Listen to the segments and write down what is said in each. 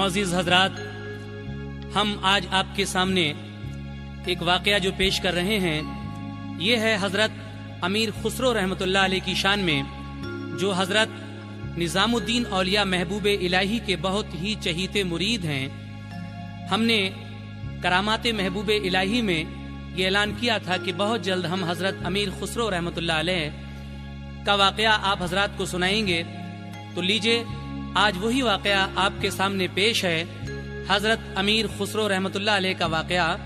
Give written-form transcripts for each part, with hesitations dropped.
معزز حضرات، ہم آج آپ کے سامنے ایک واقعہ جو پیش کر رہے ہیں یہ ہے حضرت امیر خسرو رحمۃ اللہ علیہ کی شان میں، جو حضرت نظام الدین اولیاء محبوب الہی کے بہت ہی چہیتے مرید ہیں۔ ہم نے کرامات محبوب الہی میں یہ اعلان کیا تھا کہ بہت جلد ہم حضرت امیر خسرو رحمۃ اللہ علیہ کا واقعہ آپ حضرات کو سنائیں گے، تو لیجئے آج وہی واقعہ آپ کے سامنے پیش ہے، حضرت امیر خسرو رحمۃ اللہ علیہ کا واقعہ،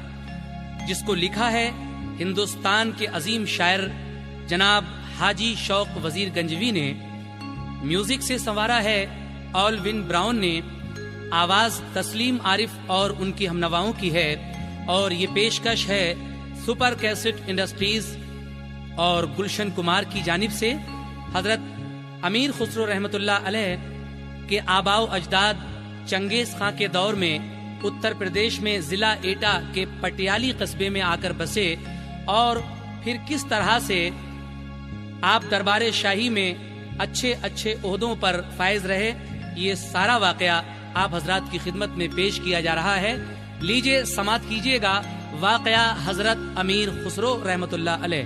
جس کو لکھا ہے ہندوستان کے عظیم شاعر جناب حاجی شوق وزیر گنجوی نے، میوزک سے سنوارا ہے آلوین براؤن نے، آواز تسلیم عارف اور ان کی ہمنواؤں کی ہے، اور یہ پیشکش ہے سپر کیسٹ انڈسٹریز اور گلشن کمار کی جانب سے۔ حضرت امیر خسرو رحمۃ اللہ علیہ کے آباء و اجداد چنگیز خاں کے دور میں اتر پردیش میں ضلع ایٹا کے پٹیالی قصبے میں آ کر بسے، اور پھر کس طرح سے آپ دربار شاہی میں اچھے عہدوں پر فائز رہے، یہ سارا واقعہ آپ حضرات کی خدمت میں پیش کیا جا رہا ہے۔ لیجئے سماعت کیجئے گا واقعہ حضرت امیر خسرو رحمۃ اللہ علیہ۔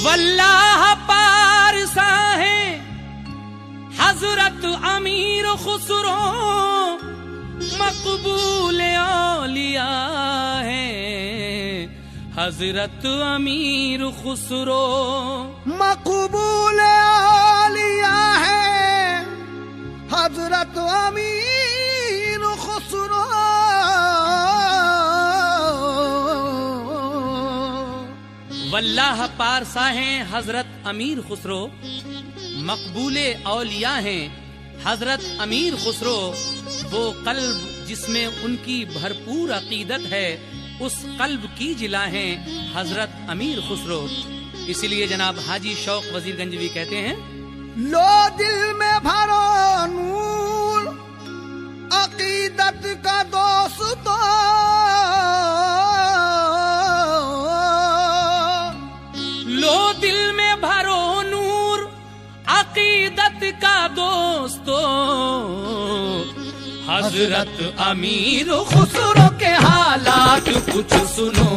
واللہ پارسا ہے حضرت امیر خسرو، مقبول اولیاء ہے حضرت امیر خسرو، مقبول اولیاء ہے حضرت امیر خسرو، واللہ پارسا ہیں حضرت امیر خسرو، مقبول اولیاء ہیں حضرت امیر خسرو، وہ قلب جس میں ان کی بھرپور عقیدت ہے، اس قلب کی جلا ہیں حضرت امیر خسرو۔ اسی لیے جناب حاجی شوق وزیر گنجوی کہتے ہیں، لو دل میں بھرو نور عقیدت کا دوستو، لو دل میں بھرو نور عقیدت کا دوستو، حضرت امیر خسرو کے حالات کچھ سنو،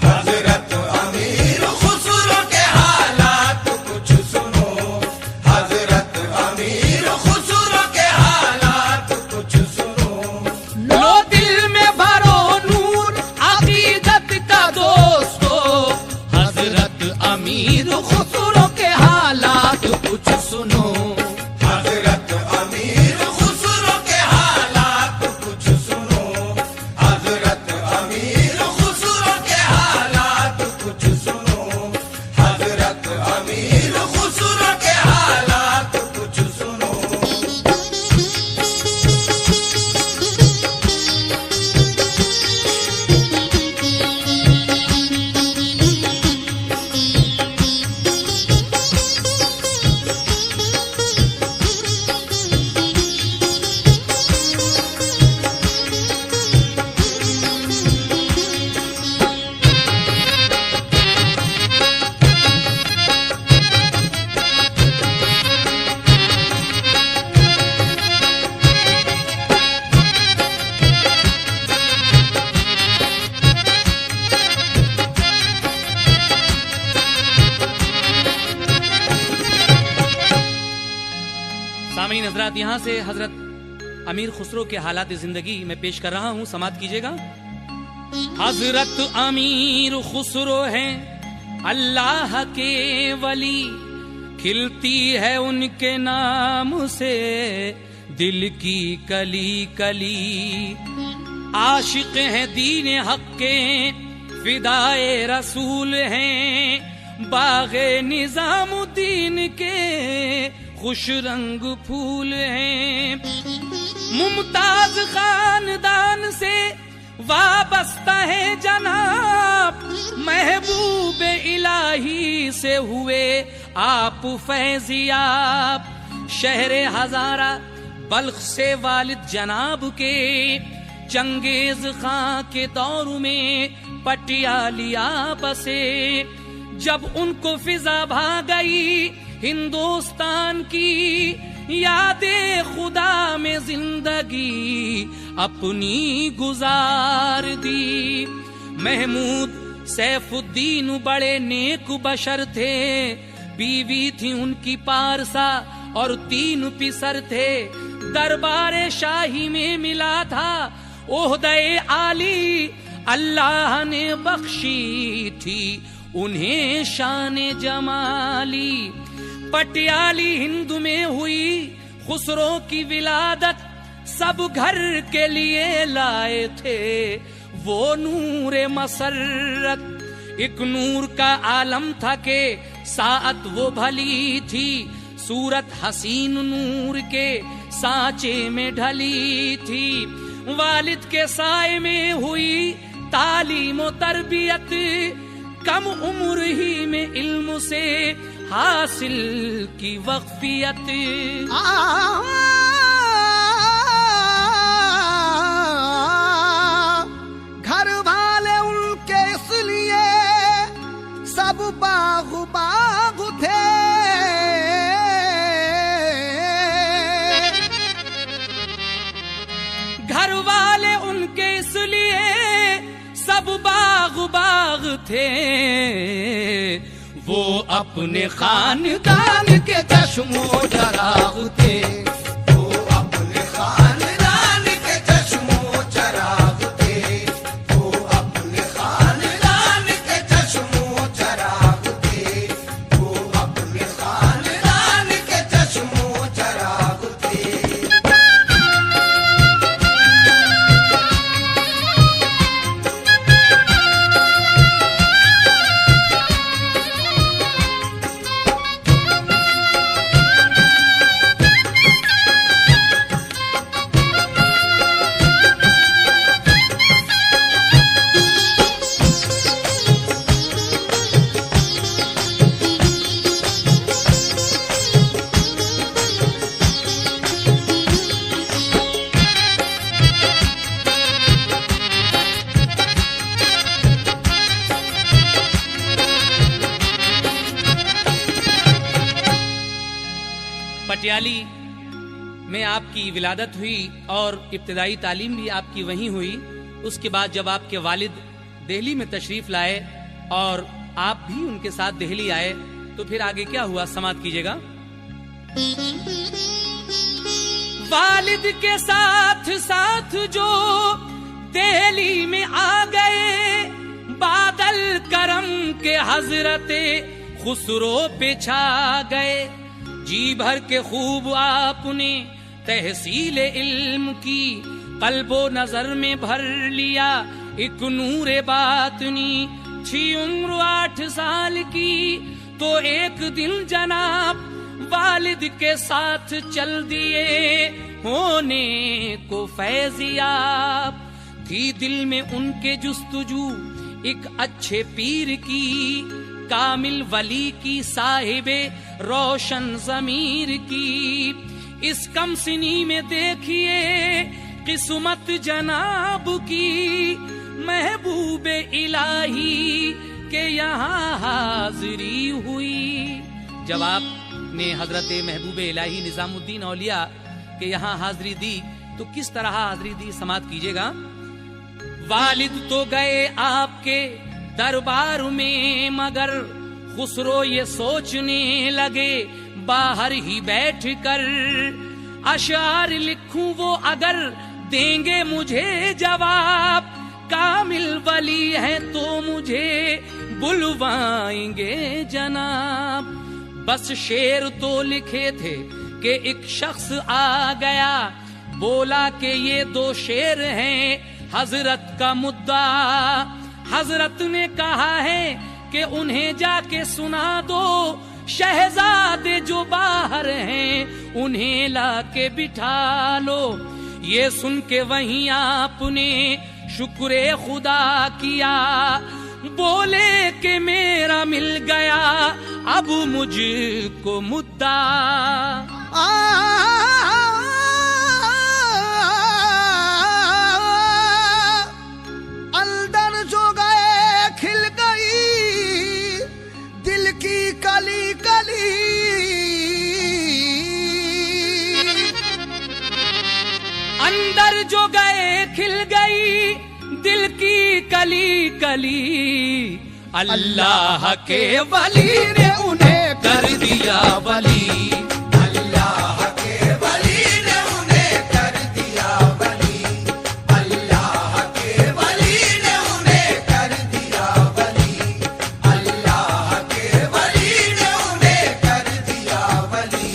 حضرت امیر خسرو کے حالات کچھ سنو، حضرت امیر خسرو کے حالات کچھ سنو، لو دل میں بھرو نور عقیدت کا دوستو، حضرت امیر خسرو کے حالات کچھ سنو، حضرت امیر خسرو کے حالات کچھ سنو، حضرت امیر خسرو کے حالات کچھ سنو، حضرت امیر خسرو کے حالات کچھ سنو۔ سامعین حضرات، یہاں سے حضرت امیر خسرو کے حالات زندگی میں پیش کر رہا ہوں، سماعت کیجئے گا۔ حضرت امیر خسرو ہیں اللہ کے ولی، کھلتی ہے ان کے نام سے دل کی کلی کلی، عاشق ہیں دین حق کے، فدائے رسول ہیں، باغ نظام الدین کے خوش رنگ پھول ہیں، ممتاز خاندان سے وابستہ ہے جناب، محبوب الہی سے ہوئے آپ فیضیاب، شہر ہزارہ بلخ سے والد جناب کے چنگیز خاں کے دور میں پٹیالیا بسے، جب ان کو فضا بھا گئی ہندوستان کی، یاد خدا میں زندگی اپنی گزار دی۔ محمود سیف الدین بڑے نیک بشر تھے، بیوی تھی ان کی پارسا اور 3 پسر تھے، دربار شاہی میں ملا تھا عہدۂ عالی، اللہ نے بخشی تھی انہیں شان جمالی۔ پٹیالی ہند میں ہوئی خسرو کی ولادت، سب گھر کے لیے لائے تھے وہ نور مسرت، ایک نور کا عالم تھا کہ ساعت وہ بھلی تھی، صورت حسین نور کے سانچے میں ڈھلی تھی، والد کے سائے میں ہوئی تعلیم و تربیت، کم عمر ہی میں علم سے حاصل کی وقفیت۔ گھر والے ان کے اس لیے سب باغ باغ تھے، گھر والے ان کے اس لیے سب باغ باغ تھے، وہ اپنے خاندان کے چشم و چراغ تھے، وہ اپنے خاندان کے چشم و چراغ تھے، وہ اپنے خاندان کے چشم و چراغ تھے، وہ اپنے خاندان کے چشم و چراغ تھے۔ پٹیالی میں آپ کی ولادت ہوئی اور ابتدائی تعلیم بھی آپ کی وہیں ہوئی۔ اس کے بعد جب آپ کے والد دہلی میں تشریف لائے اور آپ بھی ان کے ساتھ دہلی آئے تو پھر آگے کیا ہوا سماعت کیجیے گا۔ والد کے ساتھ ساتھ جو دہلی میں آ گئے، بادل کرم کے حضرت خسرو پہ چھا گئے، جی بھر کے خوب آپ نے تحصیل علم کی، قلب و نظر میں بھر لیا ایک نور باطنی، تھی عمر 8 سال کی تو ایک دن جناب والد کے ساتھ چل دیے ہونے کو فیضیاب، تھی دل میں ان کے جستجو ایک اچھے پیر کی، کامل ولی کی، صاحب روشن ضمیر کی، اس کم سنی میں دیکھیے قسمت جناب کی، محبوب الہی کے یہاں حاضری ہوئی۔ جب آپ نے حضرت محبوب الہی نظام الدین اولیاء کے یہاں حاضری دی تو کس طرح حاضری دی سماعت کیجیے گا۔ والد تو گئے آپ کے دربار میں مگر خسرو یہ سوچنے لگے باہر ہی بیٹھ کر، اشعار لکھوں وہ اگر دیں گے مجھے جواب، کامل ولی ہے تو مجھے بلوائیں گے جناب۔ بس شعر تو لکھے تھے کہ ایک شخص آ گیا، بولا کہ یہ 2 شعر ہیں حضرت کا مدعا، حضرت نے کہا ہے کہ انہیں جا کے سنا دو، شہزادے جو باہر ہیں انہیں لا کے بٹھا لو۔ یہ سن کے وہیں آپ نے شکر خدا کیا، بولے کہ میرا مل گیا اب مجھ کو مدعا۔ اندر جو گئے کھل گئی دل کی کلی کلی، اندر جو گئے کھل گئی دل کی کلی کلی، اللہ کے ولی نے انہیں کر دیا ولی، اللہ کے ولی نے انہیں کر دیا ولی، اللہ کے ولی نے انہیں کر دیا ولی، اللہ کے ولی نے انہیں کر دیا ولی۔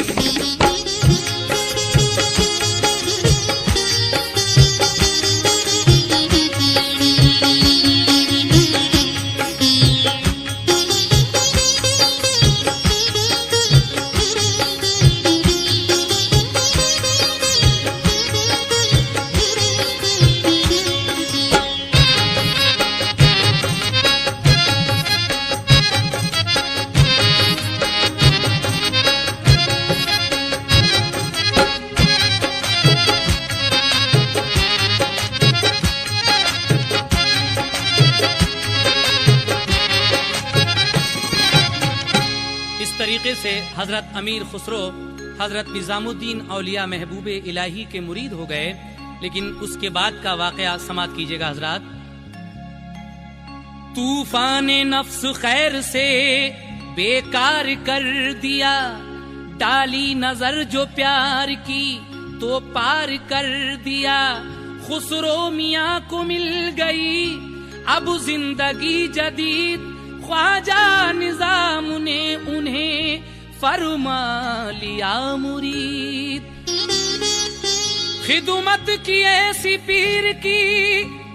طریقے سے حضرت امیر خسرو حضرت نظام الدین اولیاء محبوب الہی کے مرید ہو گئے، لیکن اس کے بعد کا واقعہ سماعت کیجئے گا حضرات۔ طوفان نفس خیر سے بیکار کر دیا، ڈالی نظر جو پیار کی تو پار کر دیا، خسرو میاں کو مل گئی اب زندگی جدید، خواجہ نظام نے انہیں فرما لیا مرید۔ خدمت کی ایسی پیر کی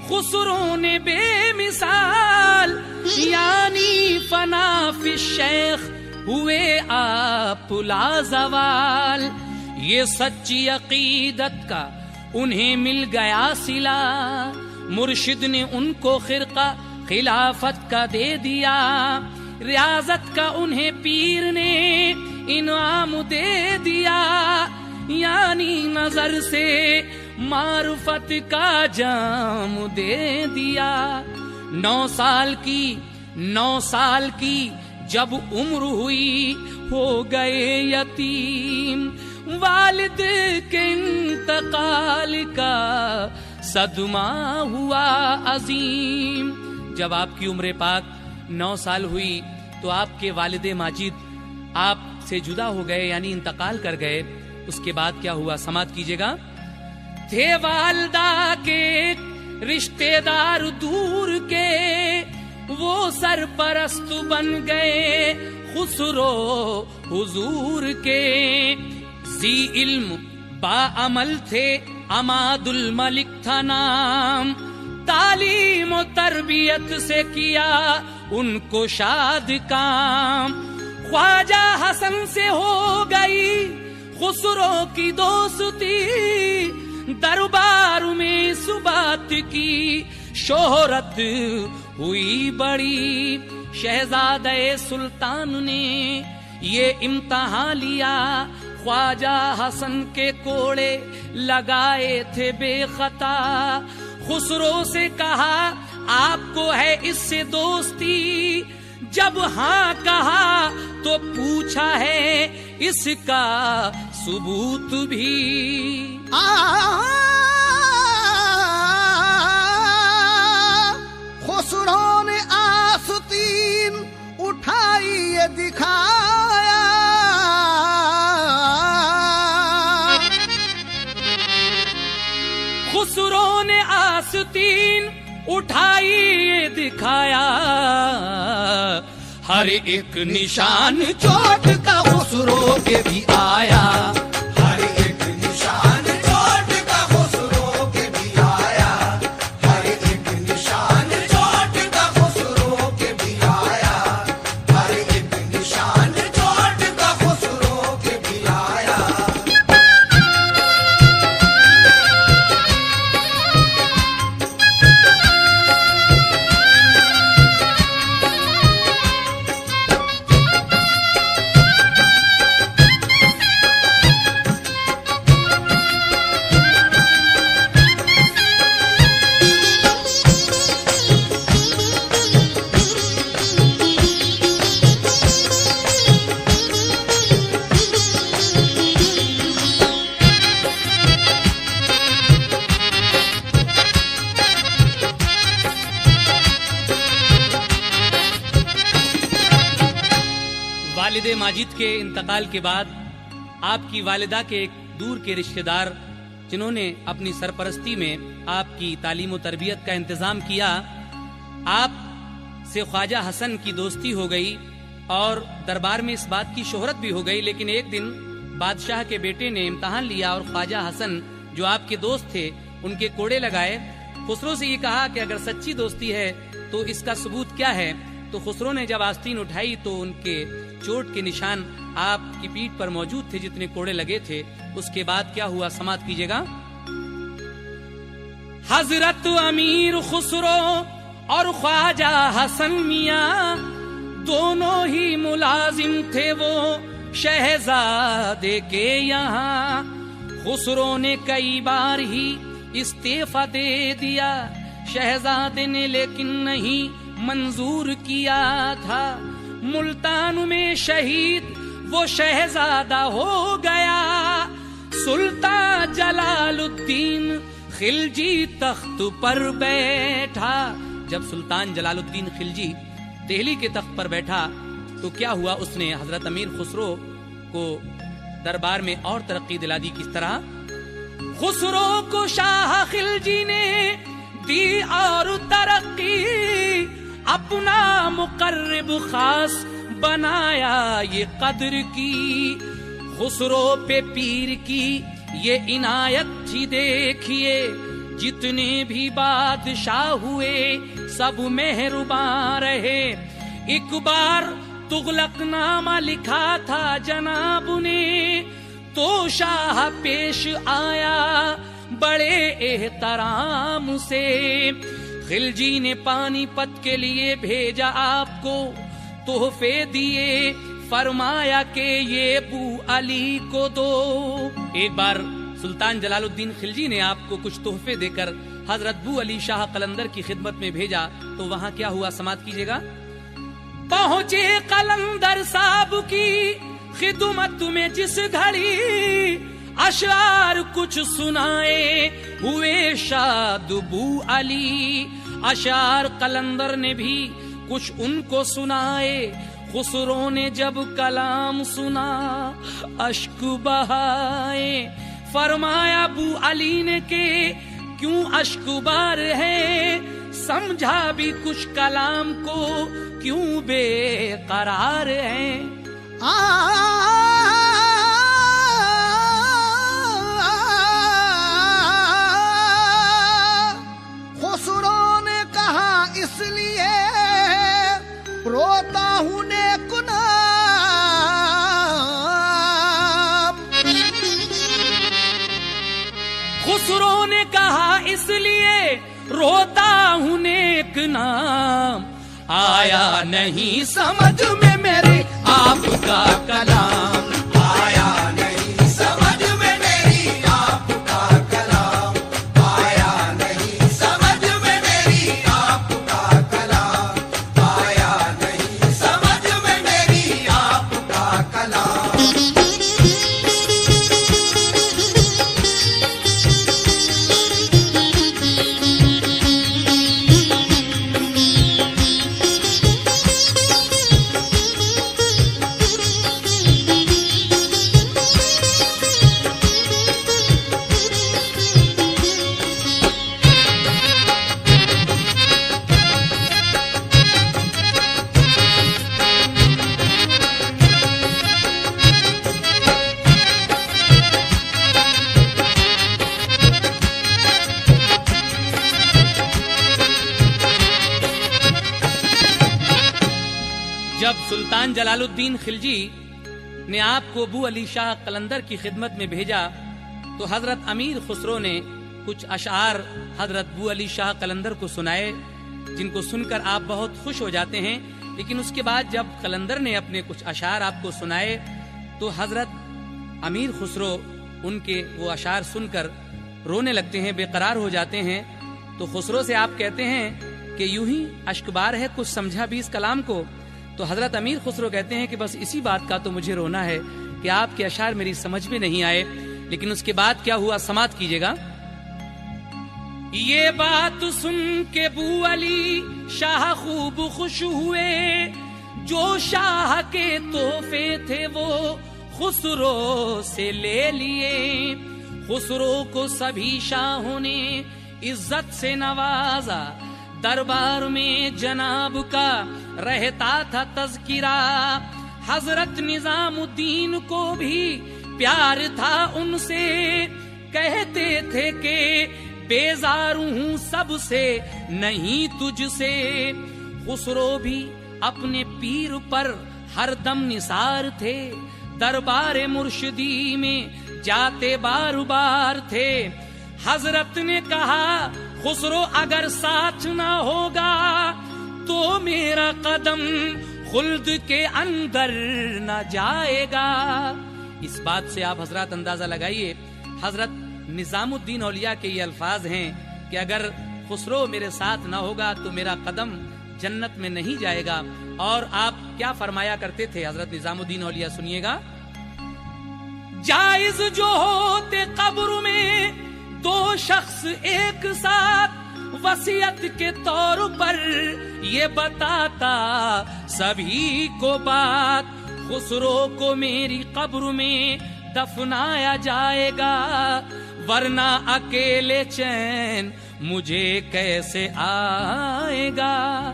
خسرو نے بے مثال، یعنی فنا فی الشیخ ہوئے آپ لازوال، یہ سچی عقیدت کا انہیں مل گیا صلہ، مرشد نے ان کو خرقہ خلافت کا دے دیا، ریاضت کا انہیں پیر نے انعام دے دیا، یعنی نظر سے معرفت کا جام دے دیا۔ 9 سال کی جب عمر ہوئی ہو گئے یتیم، والد کے انتقال کا صدمہ ہوا عظیم۔ جب آپ کی عمر پاک 9 سال ہوئی تو آپ کے والد ماجد آپ سے جدا ہو گئے، یعنی انتقال کر گئے۔ اس کے بعد کیا ہوا سماعت کیجئے گا۔ تھے والدہ کے رشتے دار دور کے، وہ سرپرست بن گئے خسرو حضور کے، ذی علم با عمل تھے عماد الملک تھا نام، تعلیم و تربیت سے کیا ان کو شاد کام، خواجہ حسن سے ہو گئی خسرو کی دوستی، دربار میں سبات کی شہرت ہوئی بڑی، شہزادہ سلطان نے یہ امتحان لیا، خواجہ حسن کے کوڑے لگائے تھے بے خطا، خسرو سے کہا آپ کو ہے اس سے دوستی، جب ہاں کہا تو پوچھا ہے اس کا ثبوت بھی۔ خسرو نے آستین اٹھائی یہ دکھایا، خسرو نے آستین اٹھائی یہ دکھایا، ہر ایک نشان چوٹ کا خسرو کے بھی آیا، ہر ایک نشان چوٹ کا خسرو کے بھی آیا، ہر ایک نشان چوٹ کا خسرو کے بھی آیا، ماجد کے انتقال کے بعد آپ کی والدہ کے ایک دور کے رشتہ دار جنہوں نے اپنی سرپرستی میں آپ کی تعلیم و تربیت کا انتظام کیا، آپ سے خواجہ حسن کی دوستی ہو گئی اور دربار میں اس بات کی شہرت بھی ہو گئی۔ لیکن ایک دن بادشاہ کے بیٹے نے امتحان لیا اور خواجہ حسن جو آپ کے دوست تھے ان کے کوڑے لگائے۔ خسرو سے یہ کہا کہ اگر سچی دوستی ہے تو اس کا ثبوت کیا ہے؟ تو خسرو نے جب آستین اٹھائی تو ان کے چوٹ کے نشان آپ کی پیٹھ پر موجود تھے جتنے کوڑے لگے تھے۔ اس کے بعد کیا ہوا سماعت کیجیے گا۔ حضرت امیر خسرو اور خواجہ حسن میاں دونوں ہی ملازم تھے وہ شہزادے کے یہاں۔ خسرو نے کئی بار ہی استعفیٰ دے دیا، شہزادے نے لیکن نہیں منظور کیا تھا۔ ملتان میں شہید وہ شہزادہ ہو گیا، سلطان جلال الدین خلجی تخت پر بیٹھا۔ جب سلطان جلال الدین خلجی دہلی کے تخت پر بیٹھا تو کیا ہوا؟ اس نے حضرت امیر خسرو کو دربار میں اور ترقی دلا دی۔ کس طرح؟ خسرو کو شاہ خلجی نے دی اور ترقی، اپنا مقرب خاص بنایا یہ قدر کی۔ خسرو پہ پیر کی یہ عنایت تھی دیکھیے، جتنے بھی بادشاہ ہوئے سب مہربان رہے۔ ایک بار تغلق نامہ لکھا تھا جناب نے تو شاہ پیش آیا بڑے احترام سے۔ خلجی نے پانی پت کے لیے بھیجا آپ کو، تحفے دیے، فرمایا کہ یہ بو علی کو دو۔ ایک بار سلطان جلال الدین خلجی نے آپ کو کچھ تحفے دے کر حضرت بو علی شاہ قلندر کی خدمت میں بھیجا تو وہاں کیا ہوا سماعت کیجیے گا۔ پہنچے قلندر صاحب کی خدمت میں جس گھڑی، اشعار کچھ سنائے ہوئے شاد بو علی۔ اشعار قلندر نے بھی کچھ ان کو سنائے۔ خسرو نے جب کلام سنا اشک بہائے، فرمایا بو علی نے کہ کیوں اشک بار ہے، سمجھا بھی کچھ کلام کو کیوں بے قرار ہے۔ خسرو نے کہا اس لیے روتا ہوں نیک نام۔ خسرو نے کہا اس لیے روتا ہوں نیک نام، آیا نہیں سمجھ میں میرے آپ کا کلام، آیا نہیں سمجھ میں میری آپ کا کلام، آیا نہیں سمجھ میں میری آپ کا کلام، آیا نہیں سمجھ میں میری آپ کا کلام۔ جب سلطان جلال الدین خلجی نے آپ کو بو علی شاہ قلندر کی خدمت میں بھیجا تو حضرت امیر خسرو نے کچھ اشعار حضرت بو علی شاہ قلندر کو سنائے، جن کو سن کر آپ بہت خوش ہو جاتے ہیں۔ لیکن اس کے بعد جب قلندر نے اپنے کچھ اشعار آپ کو سنائے تو حضرت امیر خسرو ان کے وہ اشعار سن کر رونے لگتے ہیں، بے قرار ہو جاتے ہیں۔ تو خسرو سے آپ کہتے ہیں کہ یوں ہی اشکبار ہے، کچھ سمجھا بھی اس کلام کو؟ تو حضرت امیر خسرو کہتے ہیں کہ بس اسی بات کا تو مجھے رونا ہے کہ آپ کے اشعار میری سمجھ میں نہیں آئے۔ لیکن اس کے بعد کیا ہوا سماعت کیجیے گا۔ یہ بات سن کے بو علی شاہ خوب خوش ہوئے، جو شاہ کے تحفے تھے وہ خسرو سے لے لیے. خسرو کو سبھی شاہوں نے عزت سے نوازا. دربار میں جناب کا رہتا تھا تذکرہ. حضرت نظام الدین کو بھی پیار تھا ان سے. کہتے تھے کہ بیزار ہوں سب سے نہیں تجھ سے. خسرو بھی اپنے پیر پر ہر دم نثار تھے. دربار مرشدی میں جاتے بار بار تھے. حضرت نے کہا خسرو اگر ساتھ نہ ہوگا تو میرا قدم خلد کے اندر نہ جائے گا. اس بات سے آپ حضرات اندازہ لگائیے. حضرت نظام الدین اولیاء کے یہ الفاظ ہیں کہ اگر خسرو میرے ساتھ نہ ہوگا تو میرا قدم جنت میں نہیں جائے گا. اور آپ کیا فرمایا کرتے تھے حضرت نظام الدین اولیاء؟ سنیے گا. جائز جو ہوتے قبر میں دو شخص ایک ساتھ وصیت کے طور پر یہ بتاتا سبھی کو بات. خسرو کو میری قبر میں دفنایا جائے گا ورنہ اکیلے چین مجھے کیسے آئے گا.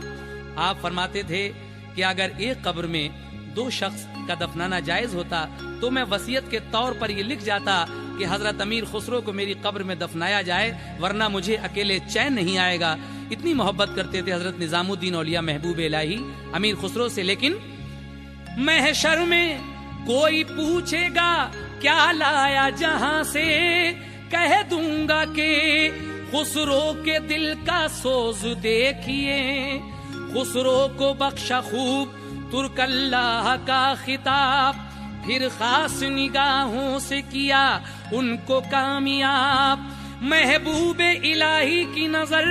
آپ فرماتے تھے کہ اگر ایک قبر میں دو شخص کا دفنانا جائز ہوتا تو میں وصیت کے طور پر یہ لکھ جاتا کہ حضرت امیر خسرو کو میری قبر میں دفنایا جائے ورنہ مجھے اکیلے چین نہیں آئے گا. اتنی محبت کرتے تھے حضرت نظام الدین اولیاء محبوب الہی امیر خسرو سے. لیکن محشر میں کوئی پوچھے گا کیا لایا جہاں سے, کہہ دوں گا کہ خسرو کے دل کا سوز دیکھیے. خسرو کو بخشا خوب ترک اللہ کا خطاب, پھر خاص نگاہوں سے کیا ان کو کامیاب. محبوب الہی کی نظر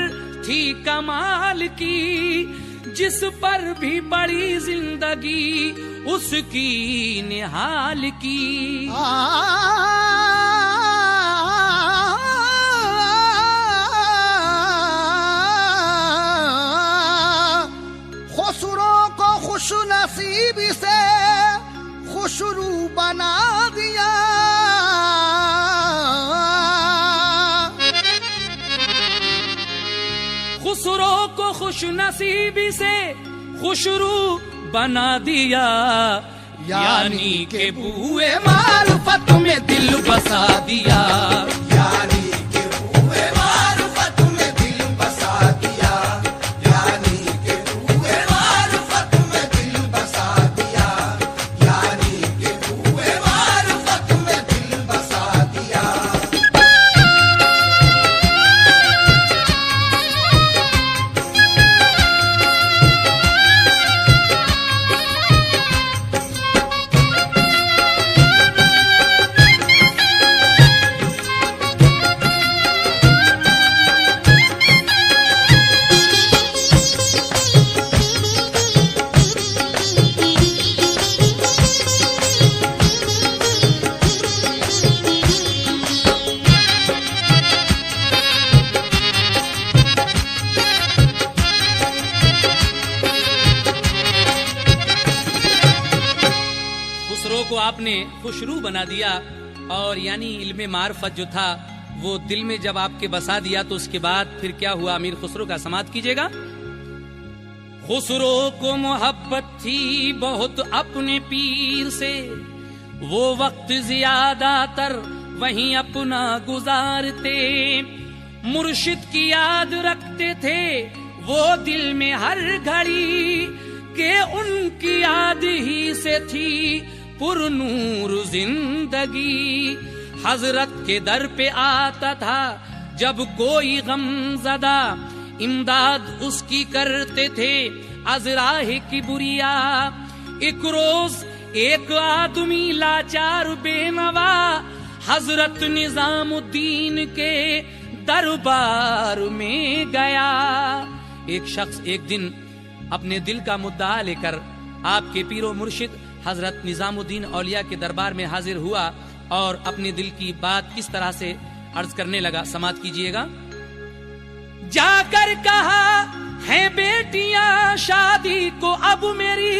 تھی کمال کی, جس پر بھی بڑی زندگی اس کی نہال کی. خسرو کو خوش نصیبی سے خوشرو بنا دیا. خسرو کو خوش نصیبی سے خوشرو بنا دیا, یعنی کہ بوئے معرفت میں دل بسا دیا. یعنی کہ بوئے معرفت میں دل بسا دیا. یعنی کہ بوئے معرفت میں دل بسا دیا. یعنی کہ بوئے معرفت میں دل بسا دیا. کو آپ نے خوشرو بنا دیا, اور یعنی علم معرفت جو تھا وہ دل میں جب آپ کے بسا دیا تو اس کے بعد پھر کیا ہوا امیر خسرو کا سماعت کیجیے گا. خسرو کو محبت تھی بہت اپنے پیر سے, وہ وقت زیادہ تر وہیں اپنا گزارتے. مرشد کی یاد رکھتے تھے وہ دل میں ہر گھڑی, کہ ان کی یاد ہی سے تھی پر نور زندگی. حضرت کے در پہ آتا تھا جب کوئی غم زدہ, امداد اس کی کرتے تھے از راہ کی بریا. ایک روز ایک آدمی لاچار بے نوا حضرت نظام الدین کے دربار میں گیا. ایک شخص ایک دن اپنے دل کا مدعا لے کر آپ کے پیر و مرشد حضرت نظام الدین اولیاء کے دربار میں حاضر ہوا اور اپنے دل کی بات کس طرح سے عرض کرنے لگا. سماعت کیجئے گا. جا کر کہا ہے بیٹیاں شادی کو اب میری,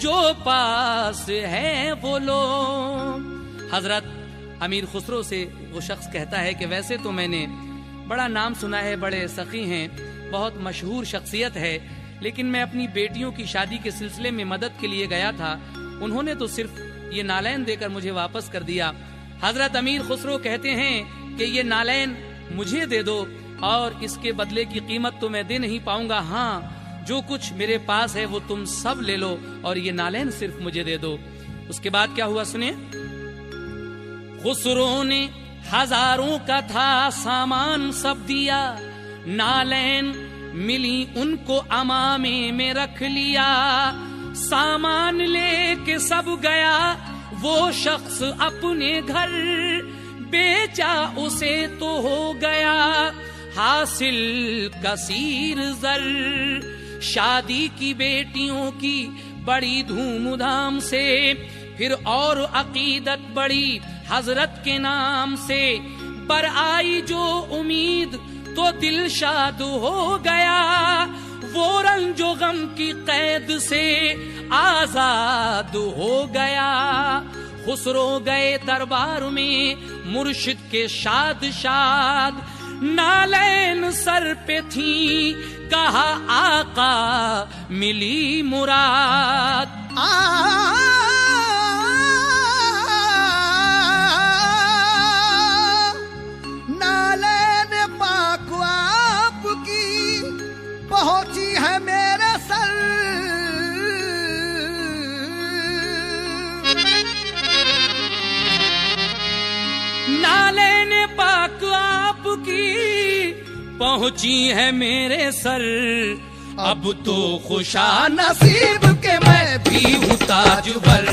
جو پاس ہے وہ لو. حضرت امیر خسرو سے وہ شخص کہتا ہے کہ ویسے تو میں نے بڑا نام سنا ہے، بڑے سخی ہیں، بہت مشہور شخصیت ہے، لیکن میں اپنی بیٹیوں کی شادی کے سلسلے میں مدد کے لیے گیا تھا، انہوں نے تو صرف یہ نالین دے کر مجھے واپس کر دیا. حضرت امیر خسرو کہتے ہیں کہ یہ نالین مجھے دے دو اور اس کے بدلے کی قیمت تو میں دے نہیں پاؤں گا، ہاں جو کچھ میرے پاس ہے وہ تم سب لے لو اور یہ نالین صرف مجھے دے دو. اس کے بعد کیا ہوا سنیں. خسرو نے ہزاروں کا تھا سامان سب دیا، نالین ملی ان کو امامے میں رکھ لیا. سامان لے کے سب گیا وہ شخص اپنے گھر، بیچا اسے تو ہو گیا حاصل کثیر زر. شادی کی بیٹیوں کی بڑی دھوم دھام سے، پھر اور عقیدت بڑی حضرت کے نام سے. پر آئی جو امید تو دل شاد ہو گیا، وہ رنج و غم کی قید سے آزاد ہو گیا. خسرو گئے دربار میں مرشد کے شاد شاد، نالین سر پہ تھی کہا آقا ملی مراد. نالین پاک آپ کی پہنچی ہے میرے سر، نالین پاک آپ کی پہنچی ہے میرے سر. اب تو خوشا نصیب کے میں بھی بھی ہوں تاجور.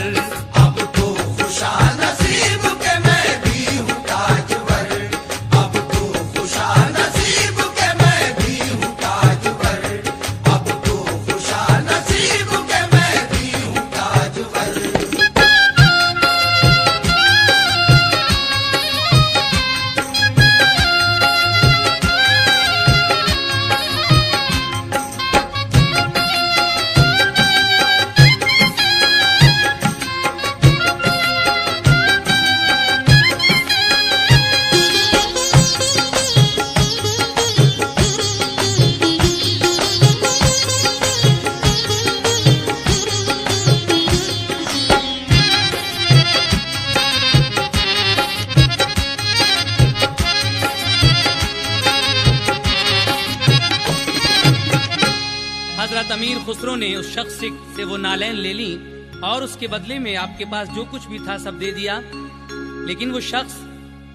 اب تو خوشا نصیب کے میں بھی ہوں تاجور. اب تو خوشا نصیب کے میں بھی ہوں تاجور. اب تو خوشا نصیب کے میں بھی ہوں تاجور. حضرت امیر خسرو نے اس شخص سے وہ نالین لے لی اور اس کے بدلے میں آپ کے پاس جو کچھ بھی تھا سب دے دیا. لیکن وہ شخص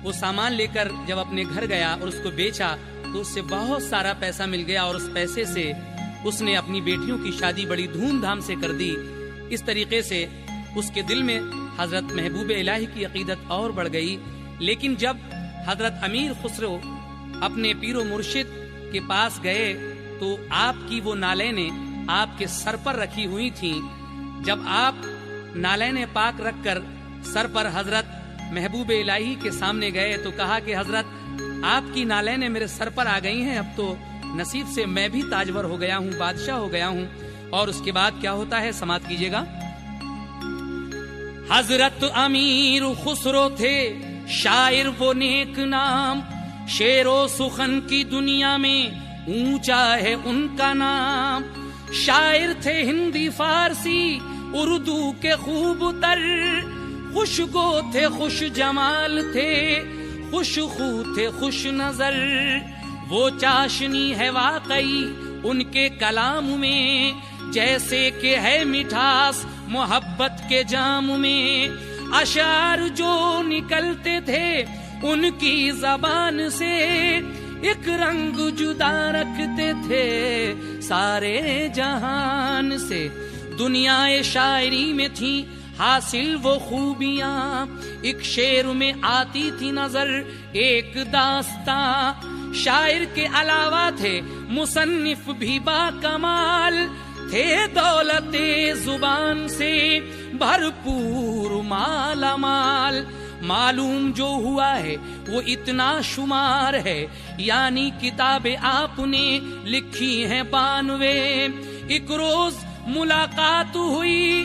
وہ سامان لے کر جب اپنے گھر گیا اور اس کو بیچا تو اس سے بہت سارا پیسہ مل گیا اور اس پیسے سے اس نے اپنی بیٹیوں کی شادی بڑی دھوم دھام سے کر دی. اس طریقے سے اس کے دل میں حضرت محبوب الہی کی عقیدت اور بڑھ گئی. لیکن جب حضرت امیر خسرو اپنے پیر و مرشد کے پاس گئے تو آپ کی وہ نالینیں آپ کے سر پر رکھی ہوئی تھیں. جب آپ نالین پاک رکھ کر سر پر حضرت محبوب الہی کے سامنے گئے تو کہا کہ حضرت آپ کی نالینیں میرے سر پر آ گئی ہیں، اب تو نصیب سے میں بھی تاجور ہو گیا ہوں، بادشاہ ہو گیا ہوں. اور اس کے بعد کیا ہوتا ہے سماعت کیجیے گا. حضرت امیر خسرو تھے شاعر وہ نیک نام، شعر و سخن کی دنیا میں اونچا ہے ان کا نام. شاعر تھے ہندی فارسی اردو کے خوب تر، خوشگو تھے خوش جمال تھے، خوش خو تھے خوش نظر. وہ چاشنی ہے واقعی ان کے کلام میں، جیسے کہ ہے مٹھاس محبت کے جام میں. اشعار جو نکلتے تھے ان کی زبان سے، ایک رنگ جدا رکھتے تھے سارے جہان سے. دنیا شاعری میں تھی حاصل وہ خوبیاں، ایک شعر میں آتی تھی نظر ایک داستاں. شاعر کے علاوہ تھے مصنف بھی با کمال، تھے دولت زبان سے بھرپور مالا مال. معلوم جو ہوا ہے وہ اتنا شمار ہے، یعنی کتابیں آپ نے لکھی ہیں 92. ایک روز ملاقات ہوئی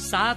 7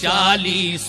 40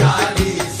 40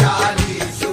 40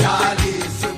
40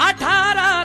18